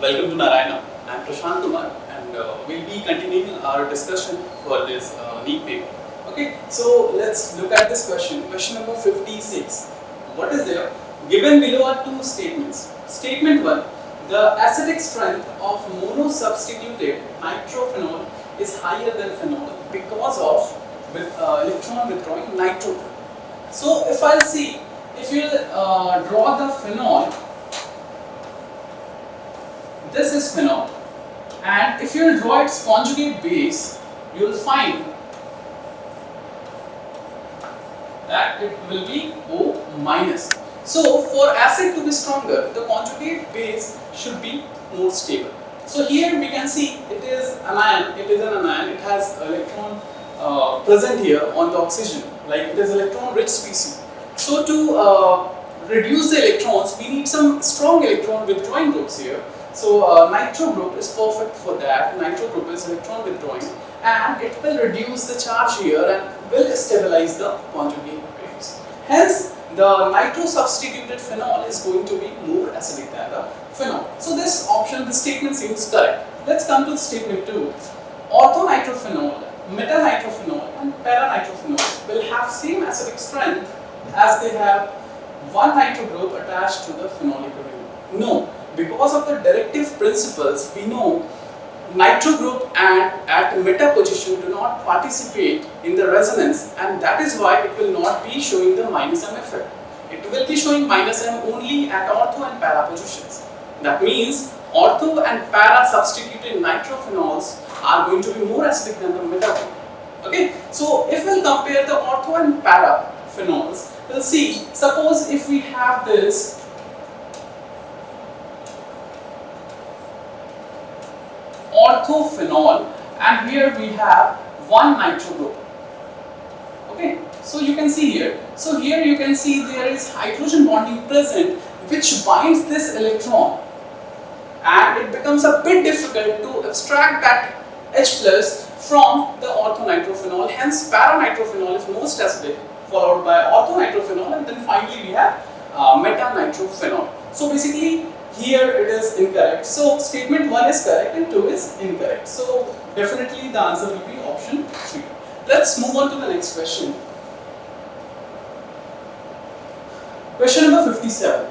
Welcome to Narayana. I am Prashant Kumar and we'll be continuing our discussion for this NEET paper. Okay, so let's look at this question. Question number 56. What is there? Given below are two statements. Statement 1. The acidic strength of monosubstituted nitrophenol is higher than phenol because of electron withdrawing nitro. So if I'll see, if you'll draw the phenol, this is phenol, and if you will draw its conjugate base, you will find that it will be O minus. So for acid to be stronger, the conjugate base should be more stable. So here we can see it is anion, it is an anion, it has electron present here on the oxygen, like it is electron rich species. So to reduce the electrons, we need some strong electron withdrawing groups here. So nitro group is perfect for that. Nitro group is electron withdrawing and it will reduce the charge here and will stabilize the conjugate base. Hence the nitro substituted phenol is going to be more acidic than the phenol. So this option, this statement seems correct. Let's come to the statement 2. Orthonitrophenol, metanitrophenol and paranitrophenol will have same acidic strength as they have one nitro group attached to the phenolic ring. No. Because of the directive principles, we know nitro group and at meta position do not participate in the resonance, and that is why it will not be showing the minus M effect. It will be showing minus M only at ortho and para positions. That means ortho and para substituted nitrophenols are going to be more acidic than the meta group. Okay, so if we'll compare the ortho and para phenols, we'll see, suppose if we have this orthophenol and here we have one nitro group. Okay, so you can see here. So here you can see there is hydrogen bonding present which binds this electron, and it becomes a bit difficult to abstract that H plus from the orthonitrophenol. Hence paranitrophenol is most acidic, followed by orthonitrophenol, and then finally we have metanitrophenol. So basically here it is incorrect. So statement 1 is correct and 2 is incorrect. So definitely the answer will be option 3. Let's move on to the next question. Question number 57.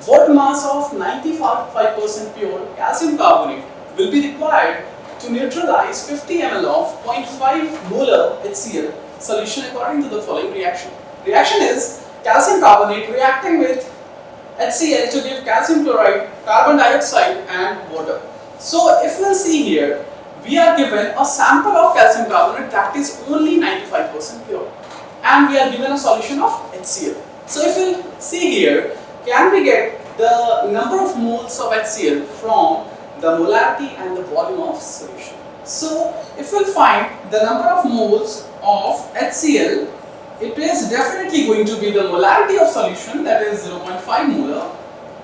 What mass of 95% pure calcium carbonate will be required to neutralize 50 ml of 0.5 molar HCl solution according to the following reaction? Reaction is calcium carbonate reacting with HCl to give calcium chloride, carbon dioxide and water. So if we see here, we are given a sample of calcium carbonate that is only 95% pure and we are given a solution of HCl. So if we see here, can we get the number of moles of HCl from the molarity and the volume of solution? So if we find the number of moles of HCl, it is definitely going to be the molarity of solution, that is 0.5 molar,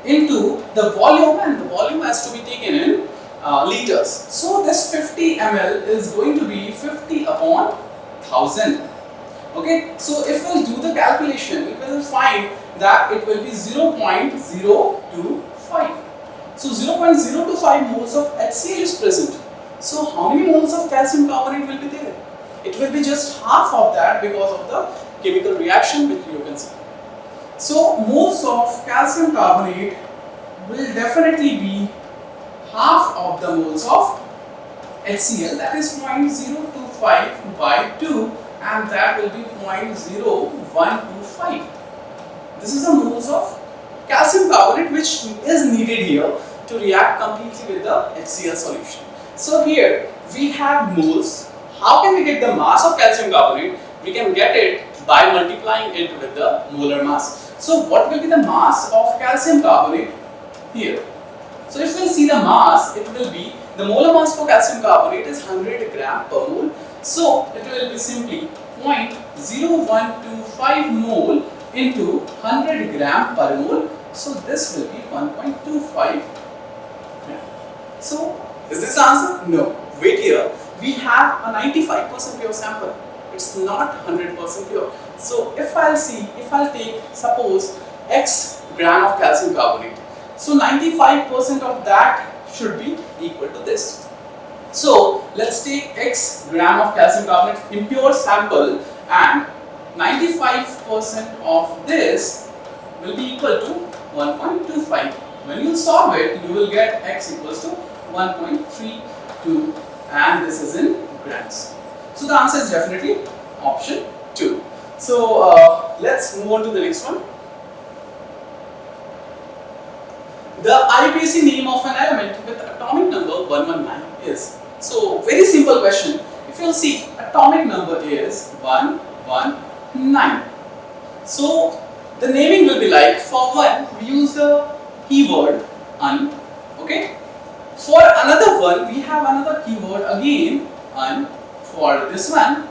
into the volume, and the volume has to be taken in liters. So this 50 ml is going to be 50 upon 1000. Okay, so if we will do the calculation, we will find that it will be 0.025. So 0.025 moles of HCl is present. So how many moles of calcium carbonate will be there? It will be just half of that because of the chemical reaction which you can see. So moles of calcium carbonate will definitely be half of the moles of HCl, that is 0.025 by 2, and that will be 0.0125. This is the moles of calcium carbonate which is needed here to react completely with the HCl solution. So here we have moles. How can we get the mass of calcium carbonate? We can get it by multiplying it with the molar mass. So what will be the mass of calcium carbonate here? So if we see the mass, it will be, the molar mass for calcium carbonate is 100 gram per mole. So it will be simply 0.0125 mole into 100 gram per mole. So this will be 1.25 gram. So is this the answer? No. Wait here. We have a 95% pure sample. It's not 100% pure. So if I'll take, suppose X gram of calcium carbonate. So 95% of that should be equal to this. So let's take X gram of calcium carbonate impure sample, and 95% of this will be equal to 1.25. When you solve it, you will get X equals to 1.32, and this is in grams. So the answer is definitely option 2. So let's move on to the next one. The IUPAC name of an element with atomic number 119 is. So very simple question. If you'll see, atomic number is 119. So the naming will be like, for one we use the keyword un, okay. For another one we have another keyword again un for this one,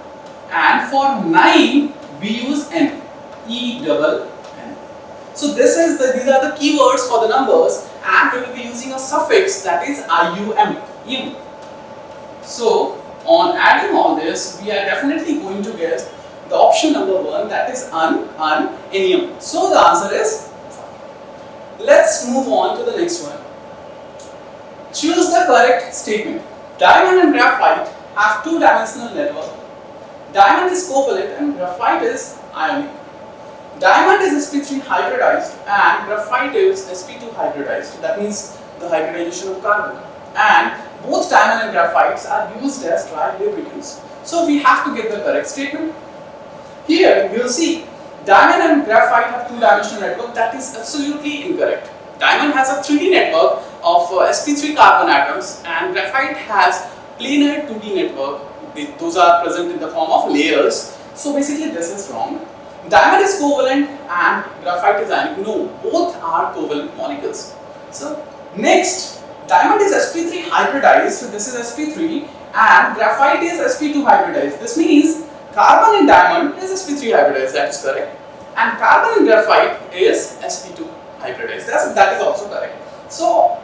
and for 9 we use n, E-double-N. So these are the keywords for the numbers, and we will be using a suffix that is IUM. So on adding all this, we are definitely going to get the option number 1, that is NEM. So the answer is 5. Let's move on to the next one. Choose the correct statement. Diamond and graphite have two-dimensional network. Diamond is covalent and graphite is ionic. Diamond is sp3 hybridized and graphite is sp2 hybridized. That means the hybridization of carbon. And both diamond and graphites are used as dry lubricants. So we have to get the correct statement. Here you will see diamond and graphite have two-dimensional network. That is absolutely incorrect. Diamond has a 3D network of sp3 carbon atoms, and graphite has planar 2D network. Those are present in the form of layers. So basically this is wrong. Diamond is covalent and graphite is ionic. No, both are covalent molecules. So next, diamond is sp3 hybridized. So this is sp3, and graphite is sp2 hybridized. This means carbon in diamond is sp3 hybridized. That is correct. And carbon in graphite is sp2 hybridized. That is also correct. So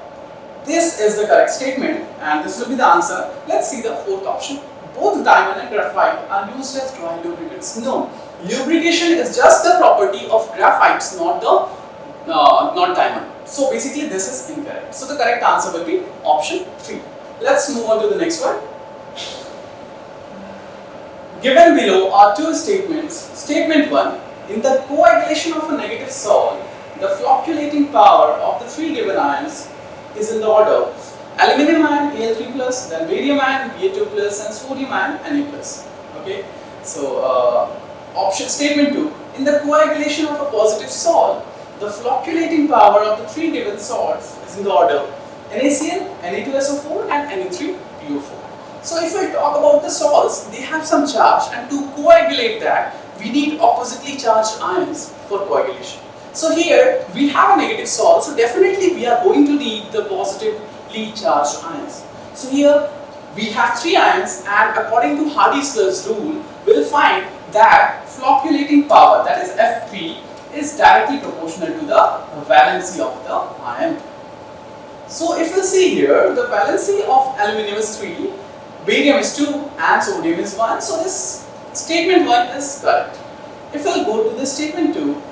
this is the correct statement, and this will be the answer. Let's see the fourth option. Both diamond and graphite are used as dry lubricants. No, lubrication is just the property of graphites, not diamond. So basically this is incorrect. So the correct answer will be option 3. Let's move on to the next one. Given below are two statements. Statement 1. In the coagulation of a negative salt, the flocculating power of the three given ions is in the order aluminum ion Al3+, then barium ion Ba2+, and sodium ion Na+. Okay. So option statement 2. In the coagulation of a positive salt, the flocculating power of the three given salts is in the order NaCl, Na2SO4, and Na3PO4. So if I talk about the salts, they have some charge, and to coagulate that, we need oppositely charged ions for coagulation. So here we have a negative salt, so definitely we are going to need the positively charged ions. So here we have 3 ions, and according to Hardy-Slur's rule, we'll find that flocculating power, that is F3, is directly proportional to the valency of the ion. So if you see here, the valency of aluminum is 3, barium is 2, and sodium is 1. So this statement 1 is correct. If we'll go to the statement 2,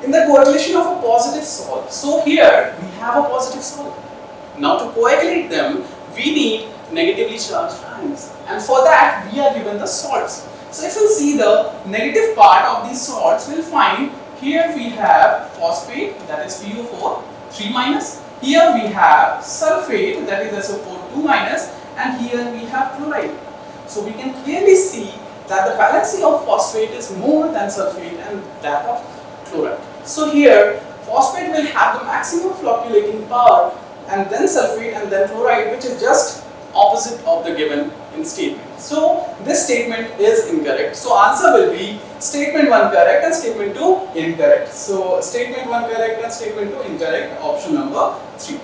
in the coagulation of a positive salt, so here we have a positive salt. Now to coagulate them, we need negatively charged ions, and for that we are given the salts. So if you see the negative part of these salts, we'll find here we have phosphate, that is PO4 3-. Here we have sulfate, that is SO4 2-, and here we have chloride. So we can clearly see that the valency of phosphate is more than sulfate and that of chloride. So here phosphate will have the maximum flocculating power, and then sulfate, and then chloride, which is just opposite of the given in statement. So this statement is incorrect. So answer will be statement 1 correct and statement 2 incorrect. So statement 1 correct and statement 2 incorrect, option number 3.